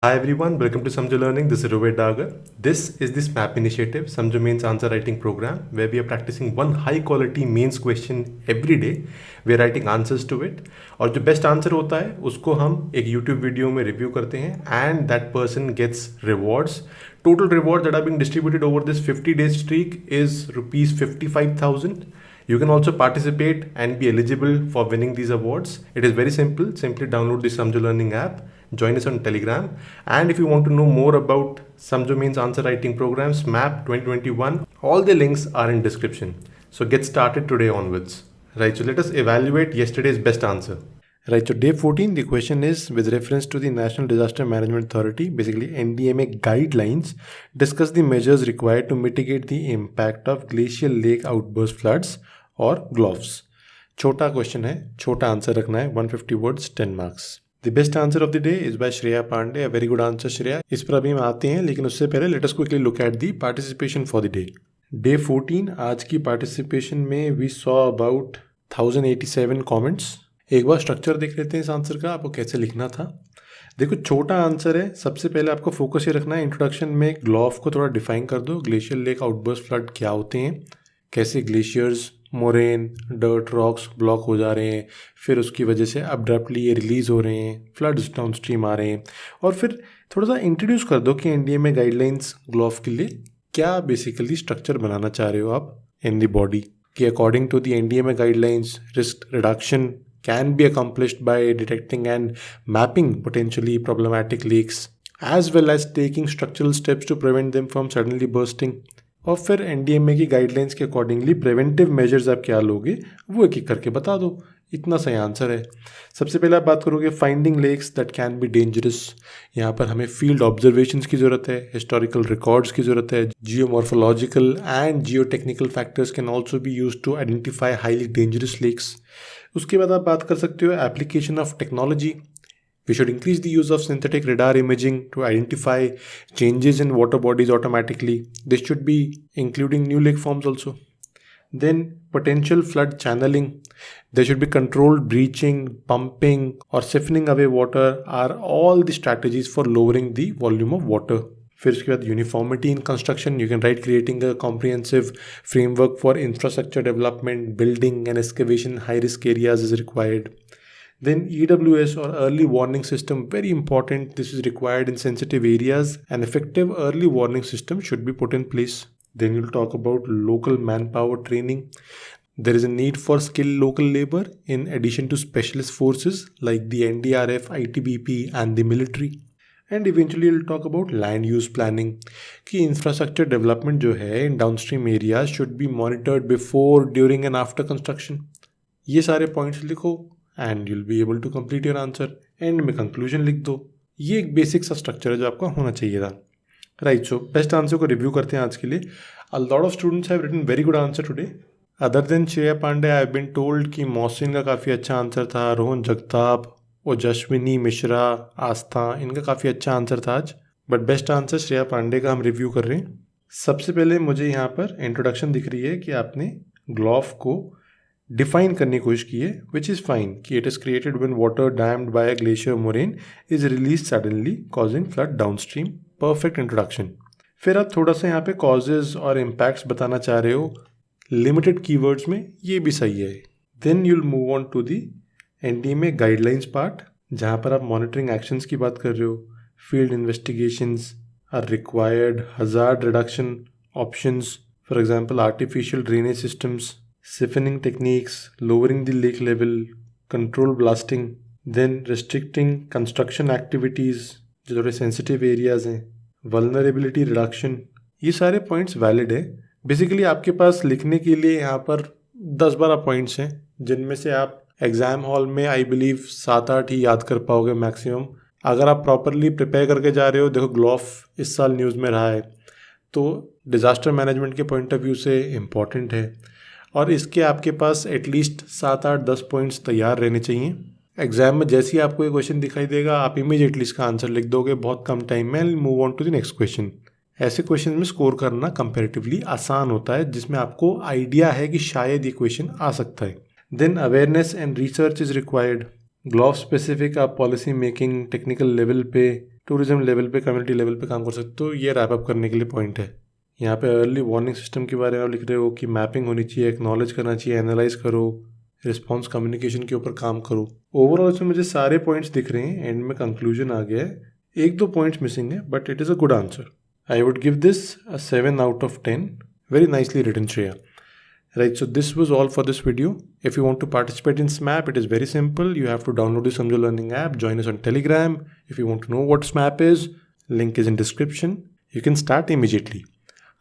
Hi everyone, welcome to Samjo Learning. This is Rohit Dagar. This is the SMAP initiative, Samjo Mains Answer Writing Program, where we are practicing one high quality mains question every day. We are writing answers to it. और जो best answer होता है उसको हम एक YouTube video में review करते हैं and that person gets rewards. Total rewards that are being distributed over this 50 days streak is rupees 55,000. You can also participate and be eligible for winning these awards. It is very simple. Simply download the Samjo Learning app, join us on Telegram, and if you want to know more about Samjo Mains Answer Writing Program, SMAP 2021, all the links are in description. So get started today onwards. Right, so let us evaluate yesterday's best answer. Right, so day 14, the question is with reference to the National Disaster Management Authority, basically NDMA guidelines, discuss the measures required to mitigate the impact of glacial lake outburst floods और GLOFs. छोटा question है, छोटा answer रखना है, 150 words 10 marks. The best answer of the day is by Shreya Pandey. A very good answer Shreya. इस पर अभी हम आते हैं, लेकिन उससे पहले let us quickly look at the participation for the day. Day 14, आज की पार्टिसिपेशन में वी सॉ अबाउट 1087 कॉमेंट्स. एक बार स्ट्रक्चर देख लेते हैं इस आंसर का, आपको कैसे लिखना था. देखो, छोटा आंसर है. सबसे पहले आपको फोकस ये रखना है, इंट्रोडक्शन में ग्लोव को थोड़ा डिफाइन कर दो. ग्लेशियर लेक आउटबर्स्ट फ्लड क्या होते हैं, कैसे glaciers, moraine, dirt rocks block हो जा रहे हैं, फिर उसकी वजह से अब्रप्टली ये रिलीज़ हो रहे हैं, फ्लड्स डाउन स्ट्रीम आ रहे हैं. और फिर थोड़ा सा इंट्रोड्यूस कर दो कि एनडीएमए गाइडलाइंस ग्लोव के लिए क्या बेसिकली स्ट्रक्चर बनाना चाह रहे हो आप इन द बॉडी. कि according to the NDMA guidelines risk reduction can be accomplished by detecting and mapping potentially problematic leaks, as well as taking structural steps to prevent them from suddenly bursting. और फिर NDMA की guidelines के accordingly preventive measures आप क्या लोगे वो एक एक करके बता दो. इतना सही आंसर है. सबसे पहले आप बात करोगे finding lakes that can be dangerous. यहाँ पर हमें फील्ड ऑब्जर्वेशंस की ज़रूरत है, हिस्टोरिकल रिकॉर्ड्स की ज़रूरत है. Geomorphological and geotechnical factors can also be use to identify highly dangerous lakes. उसके बाद आप बात कर सकते हो application of technology. We should increase the use of synthetic radar imaging to identify changes in water bodies automatically. This should be including new lake forms also. Then potential flood channeling. There should be controlled breaching, pumping or siphoning away water are all the strategies for lowering the volume of water. फिर उसके बाद uniformity in construction. You can write creating a comprehensive framework for infrastructure development, building and excavation high risk areas is required. Then EWS or early warning system, very important. This is required in sensitive areas. An effective early warning system should be put in place. Then you'll talk about local manpower training. There is a need for skilled local labor in addition to specialist forces like the NDRF, ITBP and the military. And eventually you'll talk about land use planning कि infrastructure development जो है in downstream areas should be monitored before, during and after construction. ये सारे points लिखो and you'll be able to complete your answer. End में conclusion लिख दो. ये एक basic सा structure है जो आपका होना चाहिए था. राइट, सो बेस्ट आंसर को रिव्यू करते हैं आज के लिए. A lot of students have written very good answer today. Other than Shreya Pandey, I have been told कि मोहसिन का काफ़ी अच्छा आंसर था, रोहन जगताप, ओजस्विनी मिश्रा, आस्था, इनका काफ़ी अच्छा आंसर था आज. But best answer Shreya Pandey का हम रिव्यू कर रहे हैं. सबसे पहले मुझे यहाँ पर इंट्रोडक्शन दिख रही है कि आपने ग्लोव को डिफाइन करने की कोशिश की है, विच इज़ फाइन. कि it is created when water dammed by a glacier moraine is release suddenly causing flood downstream. Perfect introduction. फिर आप थोड़ा सा यहाँ पे कॉजेज और इम्पैक्ट्स बताना चाह रहे हो लिमिटेड कीवर्ड्स में, ये भी सही है. Then you'll move on to the NDMA guidelines part, जहाँ पर आप मॉनिटरिंग एक्शंस की बात कर रहे हो. Field investigations are required. Hazard reduction options, for example artificial drainage systems, siphoning techniques, lowering the lake level, control blasting. Then restricting construction activities जो थोड़े सेंसिटिव एरियाज़ हैं, वल्नरेबिलिटी रिडक्शन. ये सारे पॉइंट्स वैलिड है. बेसिकली आपके पास लिखने के लिए यहाँ पर 10-12 पॉइंट्स हैं, जिनमें से आप एग्ज़ाम हॉल में आई बिलीव 7-8 ही याद कर पाओगे मैक्सिमम. अगर आप प्रॉपरली प्रिपेयर करके जा रहे हो, देखो ग्लोव इस साल न्यूज़ में रहा है, तो डिज़ास्टर मैनेजमेंट के पॉइंट ऑफ व्यू से इम्पॉर्टेंट है. और इसके आपके पास एटलीस्ट 7-8-10 पॉइंट्स तैयार रहने चाहिए. एग्जाम में जैसे ही आपको ये क्वेश्चन दिखाई देगा, आप इमीडिएटली इसका आंसर लिख दोगे बहुत कम टाइम में. Move on to the next question. ऐसे क्वेश्चन में स्कोर करना कंपैरेटिवली आसान होता है, जिसमें आपको आइडिया है कि शायद ये क्वेश्चन आ सकता है. Then awareness and research is required. ग्लोव स्पेसिफिक आप पॉलिसी मेकिंग टेक्निकल लेवल पे टूरिज्म लेवल पे, कम्युनिटी लेवल पे काम कर सकते हो। ये रैप अप करने के लिए पॉइंट है। यहाँ पे अर्ली वार्निंग सिस्टम के बारे में आप लिख रहे हो कि मैपिंग होनी चाहिए, एक्नॉलेज करना चाहिए, एनालाइज करो, रिस्पॉन्स कम्युनिकेशन के ऊपर काम करो। ओवरऑल इसमें मुझे सारे पॉइंट्स दिख रहे हैं, एंड में कंक्लूजन आ गया है। एक दो पॉइंट्स मिसिंग है, but it is a good answer. I would give this a 7 out of 10. Very nicely written, Shreya. Right, so this was all for this video. If you want to participate in SMAP, it is very simple. You have to download the Samjho Learning app, join us on Telegram. If you want to know what SMAP is, link is in description. You can start immediately.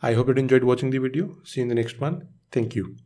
I hope you enjoyed watching the video. See you in the next one. Thank you.